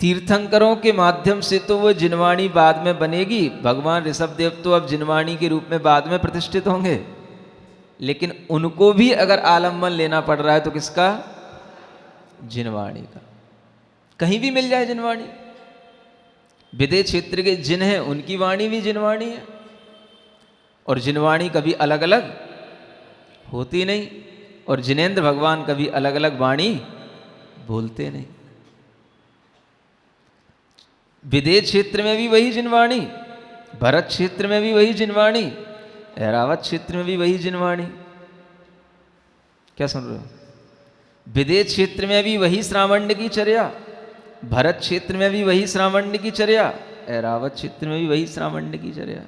तीर्थंकरों के माध्यम से तो वो जिनवाणी बाद में बनेगी। भगवान ऋषभदेव तो अब जिनवाणी के रूप में बाद में प्रतिष्ठित होंगे, लेकिन उनको भी अगर आलम्बन लेना पड़ रहा है तो किसका? जिनवाणी का। कहीं भी मिल जाए जिनवाणी। विदेह क्षेत्र के जिन हैं उनकी वाणी भी जिनवाणी है, और जिनवाणी कभी अलग अलग होती नहीं, और जिनेंद्र भगवान कभी अलग अलग वाणी बोलते नहीं। विदेह क्षेत्र में भी वही जिनवाणी, भरत क्षेत्र में भी वही जिनवाणी, ऐरावत क्षेत्र में भी वही जिनवाणी। क्या सुन रहे हो? विदेह क्षेत्र में भी वही श्रावण्य की चर्या, भरत क्षेत्र में भी वही श्रावण्य की चर्या, ऐरावत क्षेत्र में भी वही श्रावण्य की चर्या।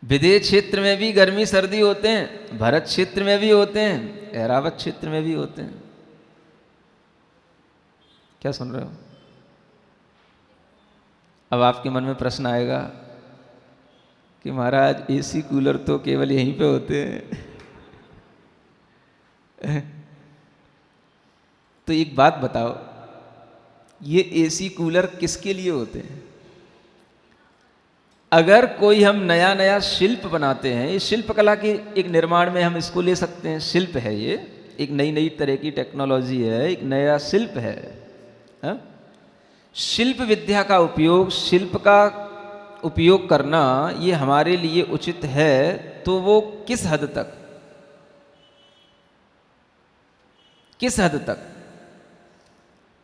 विदेह क्षेत्र में भी गर्मी सर्दी होते हैं, भरत क्षेत्र में भी होते हैं, ऐरावत क्षेत्र में भी होते हैं। क्या सुन रहे हो? अब आपके मन में प्रश्न आएगा कि महाराज एसी कूलर तो केवल यहीं पे होते हैं। तो एक बात बताओ, ये एसी कूलर किसके लिए होते हैं? अगर कोई हम नया नया शिल्प बनाते हैं, ये शिल्प कला के एक निर्माण में हम इसको ले सकते हैं, शिल्प है ये, एक नई नई तरह की टेक्नोलॉजी है, एक नया शिल्प है, हा? शिल्प विद्या का उपयोग, शिल्प का उपयोग करना ये हमारे लिए उचित है, तो वो किस हद तक, किस हद तक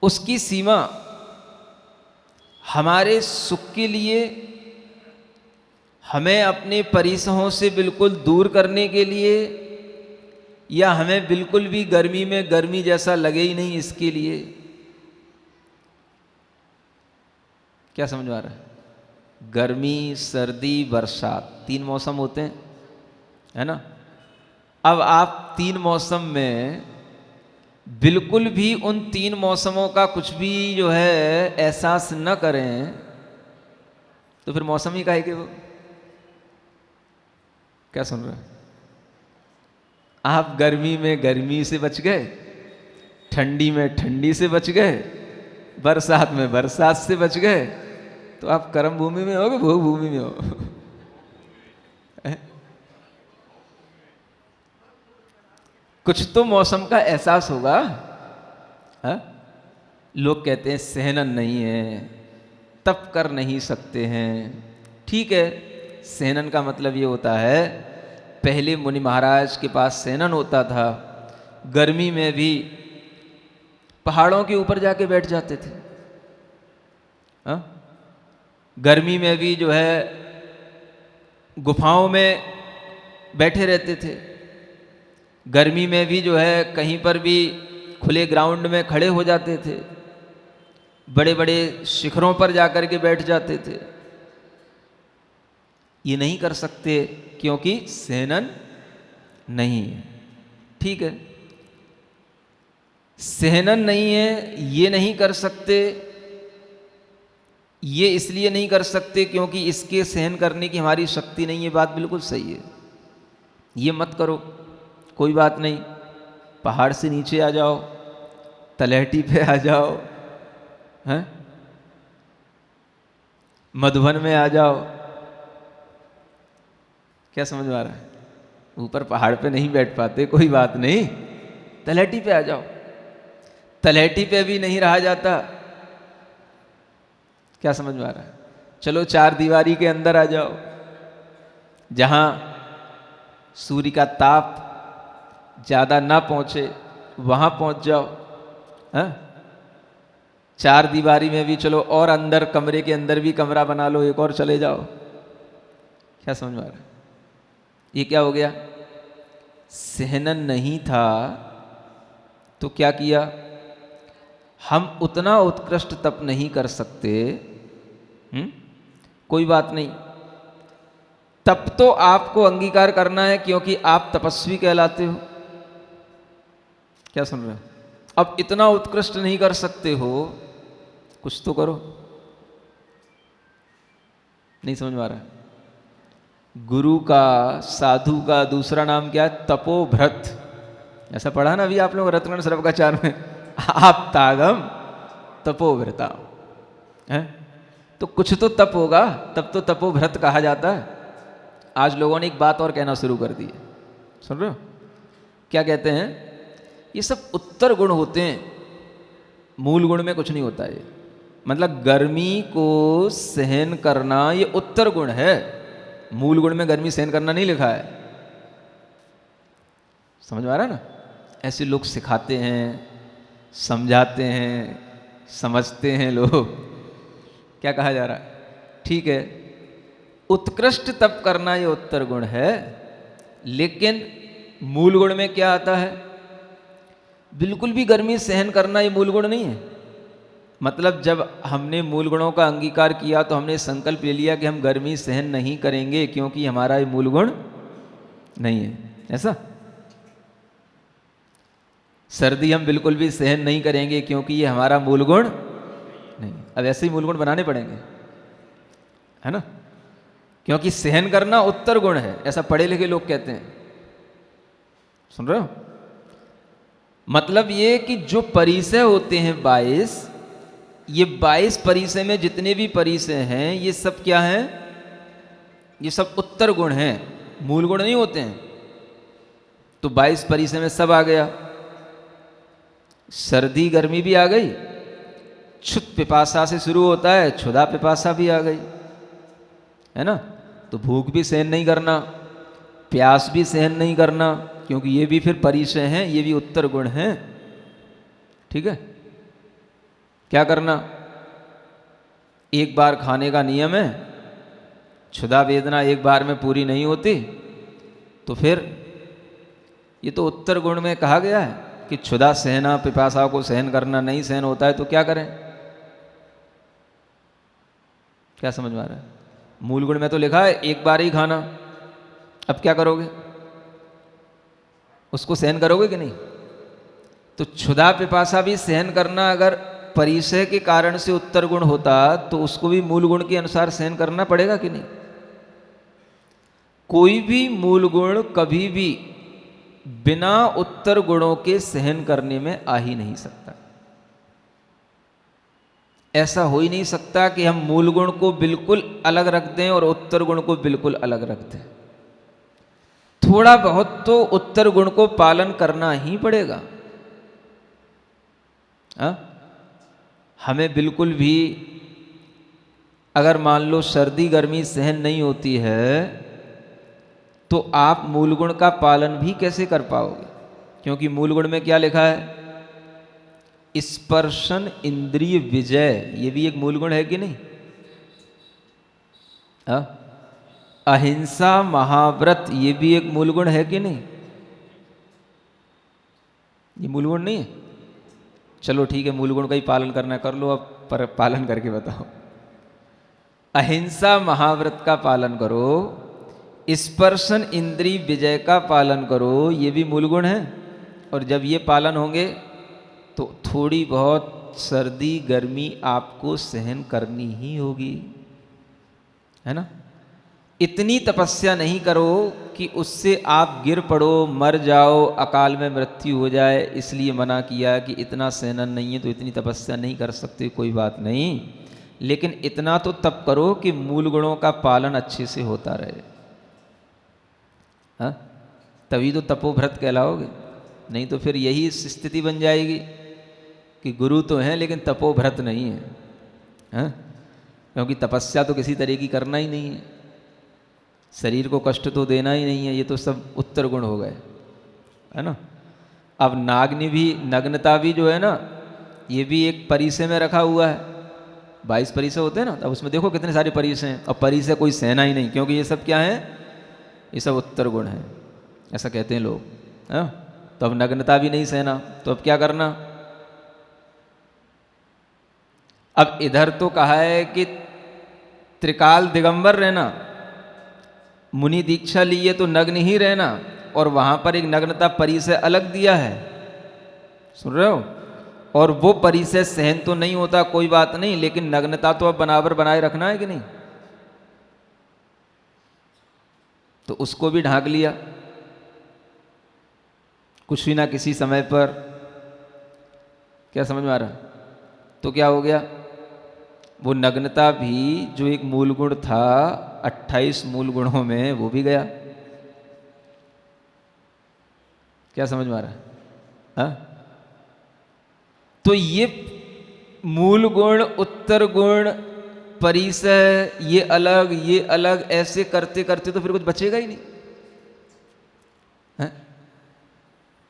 उसकी सीमा हमारे सुख के लिए, हमें अपने परिसरों से बिल्कुल दूर करने के लिए, या हमें बिल्कुल भी गर्मी में गर्मी जैसा लगे ही नहीं इसके लिए। क्या समझ में आ रहा है? गर्मी, सर्दी, बरसात, 3 मौसम होते हैं, है ना? अब आप 3 मौसम में बिल्कुल भी उन 3 मौसमों का कुछ भी जो है एहसास न करें, तो फिर मौसम ही काहे के वो? क्या सुन रहे हैं? आप गर्मी में गर्मी से बच गए, ठंडी में ठंडी से बच गए, बरसात में बरसात से बच गए, तो आप कर्म भूमि में हो कि भोग भूमि में हो? कुछ तो मौसम का एहसास होगा, हा? लोग कहते हैं सहनन नहीं है, तप कर नहीं सकते हैं। ठीक है, सहनन का मतलब ये होता है, पहले मुनि महाराज के पास सहनन होता था, गर्मी में भी पहाड़ों के ऊपर जाके बैठ जाते थे, हा? गर्मी में भी जो है गुफाओं में बैठे रहते थे, गर्मी में भी जो है कहीं पर भी खुले ग्राउंड में खड़े हो जाते थे, बड़े बड़े शिखरों पर जाकर के बैठ जाते थे। ये नहीं कर सकते क्योंकि सहनन नहीं है। ठीक है, सहनन नहीं है, ये नहीं कर सकते, ये इसलिए नहीं कर सकते क्योंकि इसके सहन करने की हमारी शक्ति नहीं है। बात बिल्कुल सही है, ये मत करो, कोई बात नहीं, पहाड़ से नीचे आ जाओ, तलहटी पे आ जाओ, हैं? मधुबन में आ जाओ। क्या समझ में आ रहा है? ऊपर पहाड़ पे नहीं बैठ पाते, कोई बात नहीं, तलहटी पे आ जाओ। तलहटी पे भी नहीं रहा जाता, क्या समझ में आ रहा है? चलो 4 दीवारी के अंदर आ जाओ, जहां सूर्य का ताप ज्यादा ना पहुंचे, वहां पहुंच जाओ, हाँ? 4 दीवारी में भी चलो, और अंदर कमरे के अंदर भी कमरा बना लो, एक और चले जाओ। क्या समझ में आ रहा है? ये क्या हो गया? सहनन नहीं था तो क्या किया? हम उतना उत्कृष्ट तप नहीं कर सकते, कोई बात नहीं, तप तो आपको अंगीकार करना है क्योंकि आप तपस्वी कहलाते हो। क्या सुन रहे हो? अब इतना उत्कृष्ट नहीं कर सकते हो, कुछ तो करो। नहीं समझ में आ रहा है? गुरु का, साधु का दूसरा नाम क्या है? तपोभ्रत। ऐसा पढ़ा ना अभी आप लोग रत्न सर्वकाचार में, आप तागम तपोव्रता है। तो कुछ तो तप होगा, तब तो तपोव्रत कहा जाता है। आज लोगों ने एक बात और कहना शुरू कर दी है, सुन रहे हो? क्या कहते हैं? ये सब उत्तर गुण होते हैं, मूल गुण में कुछ नहीं होता। ये मतलब गर्मी को सहन करना ये उत्तर गुण है, मूल गुण में गर्मी सहन करना नहीं लिखा है। समझ में आ रहा है ना? ऐसे लोग सिखाते हैं, समझाते हैं, समझते हैं लोग। क्या कहा जा रहा है? ठीक है, उत्कृष्ट तप करना ये उत्तर गुण है, लेकिन मूल गुण में क्या आता है? बिल्कुल भी गर्मी सहन करना ये मूल गुण नहीं है। मतलब जब हमने मूल गुणों का अंगीकार किया तो हमने संकल्प ले लिया कि हम गर्मी सहन नहीं करेंगे क्योंकि हमारा ये मूल गुण नहीं है, ऐसा। सर्दी हम बिल्कुल भी सहन नहीं करेंगे क्योंकि ये हमारा मूल गुण नहीं। अब ऐसे ही मूल गुण बनाने पड़ेंगे, है ना? क्योंकि सहन करना उत्तर गुण है, ऐसा पढ़े लिखे लोग कहते हैं। सुन रहे हो? मतलब ये कि जो परिसय होते हैं 22, ये 22 परिसय में जितने भी परिसय हैं ये सब क्या हैं? ये सब उत्तर गुण हैं, मूल गुण नहीं होते हैं। तो 22 परिसय में सब आ गया, सर्दी गर्मी भी आ गई, क्षुत पिपासा से शुरू होता है, क्षुधा पिपासा भी आ गई, है ना? तो भूख भी सहन नहीं करना, प्यास भी सहन नहीं करना, क्योंकि ये भी फिर परिसय हैं, ये भी उत्तर गुण हैं। ठीक है? क्या करना? एक बार खाने का नियम है, क्षुधा वेदना एक बार में पूरी नहीं होती, तो फिर ये तो उत्तर गुण में कहा गया है कि क्षुधा सहना, पिपासा को सहन करना नहीं सहन होता है, तो क्या करें? क्या समझ में आ रहा है? मूल गुण में तो लिखा है एक बार ही खाना। अब क्या करोगे? उसको सहन करोगे कि नहीं? तो क्षुधा पिपासा भी सहन करना अगर परिसय के कारण से उत्तर गुण होता तो उसको भी मूल गुण के अनुसार सहन करना पड़ेगा कि नहीं? कोई भी मूल गुण कभी भी बिना उत्तर गुणों के सहन करने में आ ही नहीं सकता। ऐसा हो ही नहीं सकता कि हम मूल गुण को बिल्कुल अलग रख दें और उत्तर गुण को बिल्कुल अलग रख दें। थोड़ा बहुत तो उत्तर गुण को पालन करना ही पड़ेगा। हमें बिल्कुल भी अगर मान लो सर्दी गर्मी सहन नहीं होती है तो आप मूल गुण का पालन भी कैसे कर पाओगे? क्योंकि मूल गुण में क्या लिखा है? स्पर्शन इंद्रिय विजय, ये भी एक मूल गुण है कि नहीं? अहिंसा महाव्रत, ये भी एक मूल गुण है कि नहीं? ये मूल गुण नहीं है? चलो ठीक है, मूल गुण का ही पालन करना कर लो, अब पर पालन करके बताओ। अहिंसा महाव्रत का पालन करो, स्पर्शन इंद्रिय विजय का पालन करो, ये भी मूल गुण है। और जब ये पालन होंगे तो थोड़ी बहुत सर्दी गर्मी आपको सहन करनी ही होगी, है ना? इतनी तपस्या नहीं करो कि उससे आप गिर पड़ो, मर जाओ, अकाल में मृत्यु हो जाए, इसलिए मना किया कि इतना सहन नहीं है तो इतनी तपस्या नहीं कर सकते, कोई बात नहीं, लेकिन इतना तो तप करो कि मूल गुणों का पालन अच्छे से होता रहे। हाँ, तभी तो तपोव्रत कहलाओगे, नहीं तो फिर यही स्थिति बन जाएगी कि गुरु तो हैं लेकिन तपोव्रत नहीं है। हाँ, क्योंकि तपस्या तो किसी तरह की करना ही नहीं है, शरीर को कष्ट तो देना ही नहीं है, ये तो सब उत्तर गुण हो गए, है ना? अब नाग्नि भी, नग्नता भी जो है ना, ये भी एक परिसय में रखा हुआ है। 22 परिसय होते हैं ना, अब उसमें देखो कितने सारे परिसय हैं, और परिसय कोई सहना ही नहीं, क्योंकि ये सब क्या है? ये सब उत्तर गुण है, ऐसा कहते हैं लोग। हाँ, तो अब नग्नता भी नहीं सहना, तो अब क्या करना? अब इधर तो कहा है कि त्रिकाल दिगंबर रहना, मुनि दीक्षा लिए तो नग्न ही रहना, और वहां पर एक नग्नता परिसय अलग दिया है, सुन रहे हो? और वो परिसय सहन तो नहीं होता, कोई बात नहीं, लेकिन नग्नता तो अब बराबर बनाए रखना है कि नहीं? तो उसको भी ढांक लिया कुछ भी ना किसी समय पर। क्या समझ में आ रहा है? तो क्या हो गया, वो नग्नता भी जो एक मूल गुण था 28 मूल गुणों में, वो भी गया। क्या समझ में आ रहा है? हाँ? तो ये मूल गुण, उत्तर गुण, परिसय, ये अलग ऐसे करते करते तो फिर कुछ बचेगा ही नहीं। है?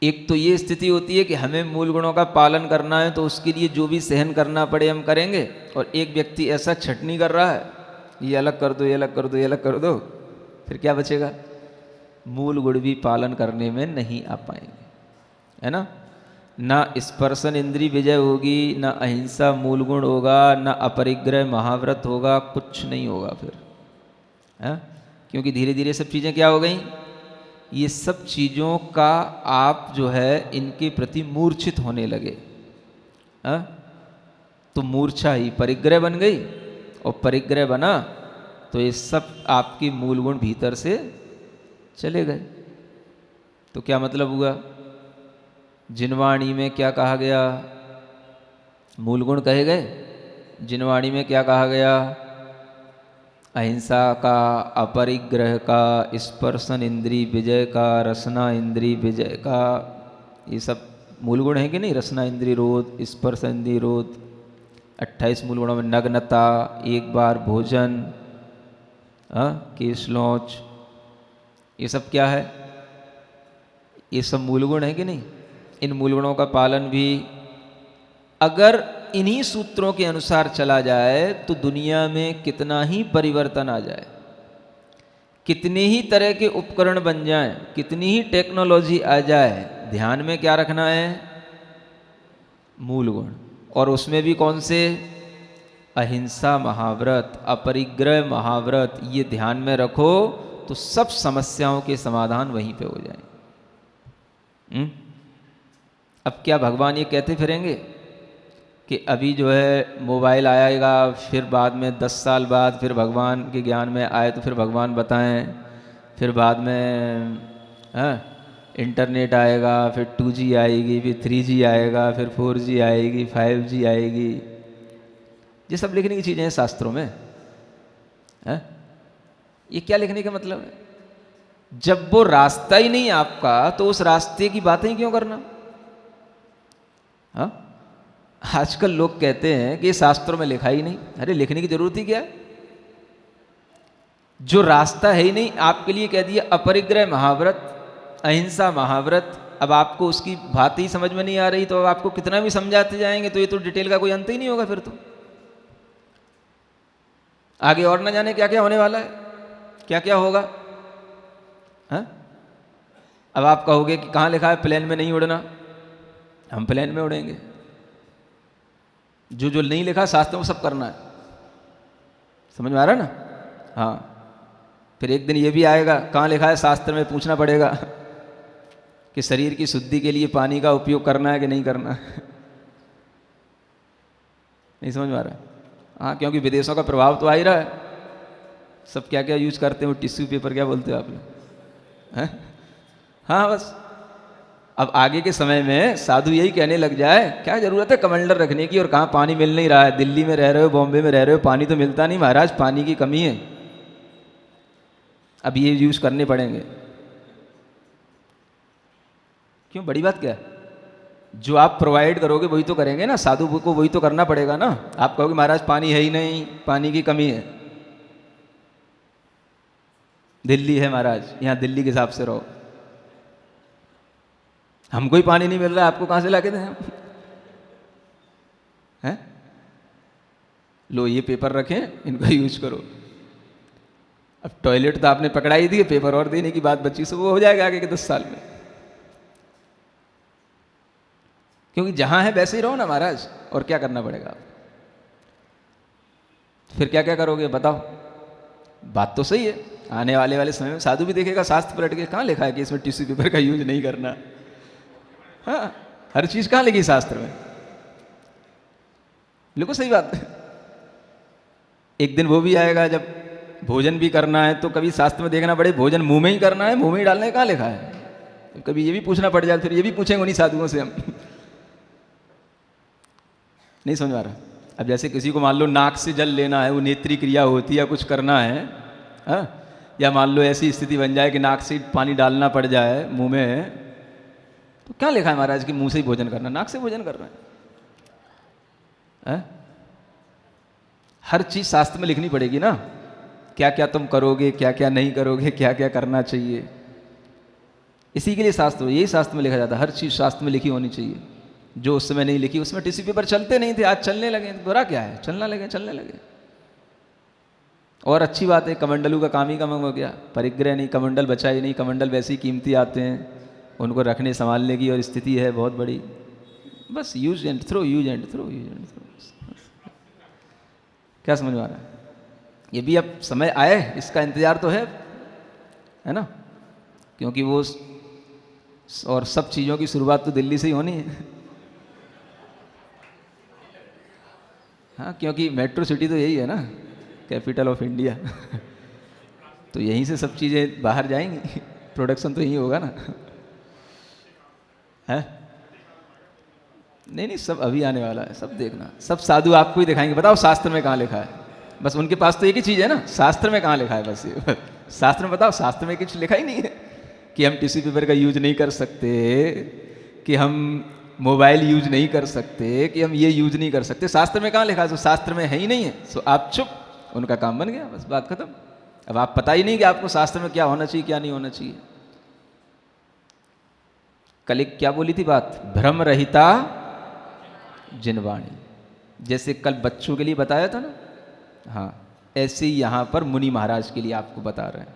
एक तो ये स्थिति होती है कि हमें मूल गुणों का पालन करना है तो उसके लिए जो भी सहन करना पड़े हम करेंगे, और एक व्यक्ति ऐसा छटनी कर रहा है, ये अलग कर दो, ये अलग कर दो, ये अलग कर दो, फिर क्या बचेगा? मूल गुण भी पालन करने में नहीं आ पाएंगे, है ना? ना स्पर्शन इंद्री विजय होगी, ना अहिंसा मूल गुण होगा, ना अपरिग्रह महाव्रत होगा, कुछ नहीं होगा फिर। है? क्योंकि धीरे धीरे सब चीज़ें क्या हो गई, ये सब चीज़ों का आप जो है इनके प्रति मूर्छित होने लगे। है? तो मूर्छा ही परिग्रह बन गई, और परिग्रह बना तो ये सब आपके मूल गुण भीतर से चले गए। तो क्या मतलब हुआ? जिनवाणी में क्या कहा गया? मूल गुण कहे गए। जिनवाणी में क्या कहा गया? अहिंसा का, अपरिग्रह का, स्पर्शन इंद्री विजय का, रसना इंद्री विजय का, ये सब मूल गुण है कि नहीं? रसना इंद्री रोध, स्पर्श इंद्री रोध, 28 मूल गुणों में नग्नता, एक बार भोजन, केशलौच, ये सब क्या है? ये सब मूल गुण है कि नहीं? इन मूल गुणों का पालन भी अगर इन्हीं सूत्रों के अनुसार चला जाए तो दुनिया में कितना ही परिवर्तन आ जाए, कितने ही तरह के उपकरण बन जाएं, कितनी ही टेक्नोलॉजी आ जाए, ध्यान में क्या रखना है? मूल गुण। और उसमें भी कौन से? अहिंसा महाव्रत, अपरिग्रह महाव्रत, ये ध्यान में रखो तो सब समस्याओं के समाधान वहीं पे हो जाएंगे। अब क्या भगवान ये कहते फिरेंगे कि अभी जो है मोबाइल आएगा, फिर बाद में 10 साल बाद फिर भगवान के ज्ञान में आए तो फिर भगवान बताएं, फिर बाद में इंटरनेट आएगा, फिर 2G आएगी, फिर 3G आएगा, फिर 4G आएगी, 5G आएगी, ये सब लिखने की चीज़ें हैं शास्त्रों में। है? ये क्या लिखने का मतलब है? जब वो रास्ता ही नहीं आपका तो उस रास्ते की बातें ही क्यों करना? हाँ? आजकल लोग कहते हैं कि शास्त्रों में लिखा ही नहीं। अरे लिखने की जरूरत ही क्या है? जो रास्ता है ही नहीं, आपके लिए कह दिया अपरिग्रह महाव्रत, अहिंसा महाव्रत। अब आपको उसकी बात ही समझ में नहीं आ रही तो अब आपको कितना भी समझाते जाएंगे तो ये तो डिटेल का कोई अंत ही नहीं होगा। फिर तो आगे और ना जाने क्या क्या होने वाला है, क्या क्या होगा। हाँ? अब आप कहोगे कि कहाँ लिखा है प्लेन में नहीं उड़ना, हम प्लेन में उड़ेंगे। जो जो नहीं लिखा शास्त्र में सब करना है। समझ में आ रहा है ना? हाँ। फिर एक दिन ये भी आएगा, कहाँ लिखा है शास्त्र में, पूछना पड़ेगा कि शरीर की शुद्धि के लिए पानी का उपयोग करना है कि नहीं करना। नहीं समझ में आ रहा है? हाँ, क्योंकि विदेशों का प्रभाव तो आ ही रहा है। सब क्या क्या यूज करते हो, टिश्यू पेपर क्या बोलते हो आप लोग? हैं? हाँ बस अब आगे के समय में साधु यही कहने लग जाए, क्या जरूरत है कमंडल रखने की, और कहाँ पानी मिल नहीं रहा है। दिल्ली में रह रहे हो, बॉम्बे में रह रहे हो, पानी तो मिलता नहीं महाराज, पानी की कमी है। अब ये यूज करने पड़ेंगे। क्यों, बड़ी बात क्या है? जो आप प्रोवाइड करोगे वही तो करेंगे ना, साधु को वही तो करना पड़ेगा ना। आप कहोगे महाराज पानी है ही नहीं, पानी की कमी है, दिल्ली है महाराज, यहाँ दिल्ली के हिसाब से रहो, हमको ही पानी नहीं मिल रहा है, आपको कहाँ से लाके दें हम? हैं? लो ये पेपर रखें, इनका यूज करो। अब टॉयलेट तो आपने पकड़ा ही दी, पेपर और देने की बात बच्ची से वो हो जाएगा आगे के 10 साल में। क्योंकि जहां है वैसे ही रहो ना महाराज, और क्या करना पड़ेगा? फिर क्या क्या करोगे बताओ? बात तो सही है, आने वाले समय में साधु भी देखेगा शास्त्र पलट के, कहाँ लिखा है कि इसमें टिश्यू पेपर का यूज नहीं करना। हाँ, हर चीज कहाँ लिखी शास्त्र में? बिल्कुल सही बात है। एक दिन वो भी आएगा जब भोजन भी करना है तो कभी शास्त्र में देखना पड़े भोजन मुंह में ही करना है, मुंह में ही डालना है, कहाँ लिखा है? कभी ये भी पूछना पड़ जाए, फिर ये भी पूछेंगे उन्हीं साधुओं से हम। नहीं समझ आ रहा? अब जैसे किसी को मान लो नाक से जल लेना है, वो नेत्री क्रिया होती है या कुछ करना है, हाँ? या मान लो ऐसी स्थिति बन जाए कि नाक से पानी डालना पड़ जाए मुंह में, तो क्या लिखा है महाराज कि मुंह से ही भोजन करना, नाक से भोजन करना है? हर चीज शास्त्र में लिखनी पड़ेगी ना, क्या क्या तुम करोगे, क्या क्या नहीं करोगे, क्या क्या करना चाहिए। इसी के लिए शास्त्र, यही शास्त्र में लिखा जाता है, हर चीज शास्त्र में लिखी होनी चाहिए। जो उस समय नहीं लिखी, उसमें टिश्यू पेपर चलते नहीं थे, आज चलने लगे, बुरा क्या है, चलना लगे, चलने लगे। और अच्छी बात है, कमंडलू का काम ही कम हो गया, परिग्रह नहीं, कमंडल बचा ही नहीं, कमंडल वैसे ही कीमती आते हैं, उनको रखने संभालने की और स्थिति है बहुत बड़ी, बस use and throw, use and throw, use and throw. क्या समझ में आ रहा है? ये भी अब समय आए, इसका इंतजार तो है ना, क्योंकि वो और सब चीज़ों की शुरुआत तो दिल्ली से ही होनी है। हाँ, क्योंकि मेट्रो सिटी तो यही है ना, कैपिटल ऑफ इंडिया। तो यहीं से सब चीज़ें बाहर जाएंगी, प्रोडक्शन तो यहीं होगा ना, है? नहीं नहीं, सब अभी आने वाला है, सब देखना, सब साधु आपको ही दिखाएंगे। बताओ शास्त्र में कहाँ लिखा है? बस उनके पास तो एक ही चीज़ है ना, शास्त्र में कहाँ लिखा है, बस ये शास्त्र में बताओ, शास्त्र में कुछ लिखा ही नहीं है कि हम टिश्यू पेपर का यूज नहीं कर सकते, कि हम मोबाइल यूज नहीं कर सकते, कि हम ये यूज नहीं कर सकते। शास्त्र में कहाँ लिखा है? तो शास्त्र में है ही नहीं है, तो आप चुप, उनका काम बन गया, बस बात खत्म। अब आप पता ही नहीं कि आपको शास्त्र में क्या होना चाहिए, क्या नहीं होना चाहिए। कल एक क्या बोली थी बात, भ्रम रहिता जिनवाणी, जैसे कल बच्चों के लिए बताया था ना, हाँ, ऐसे ही यहाँ पर मुनि महाराज के लिए आपको बता रहे हैं।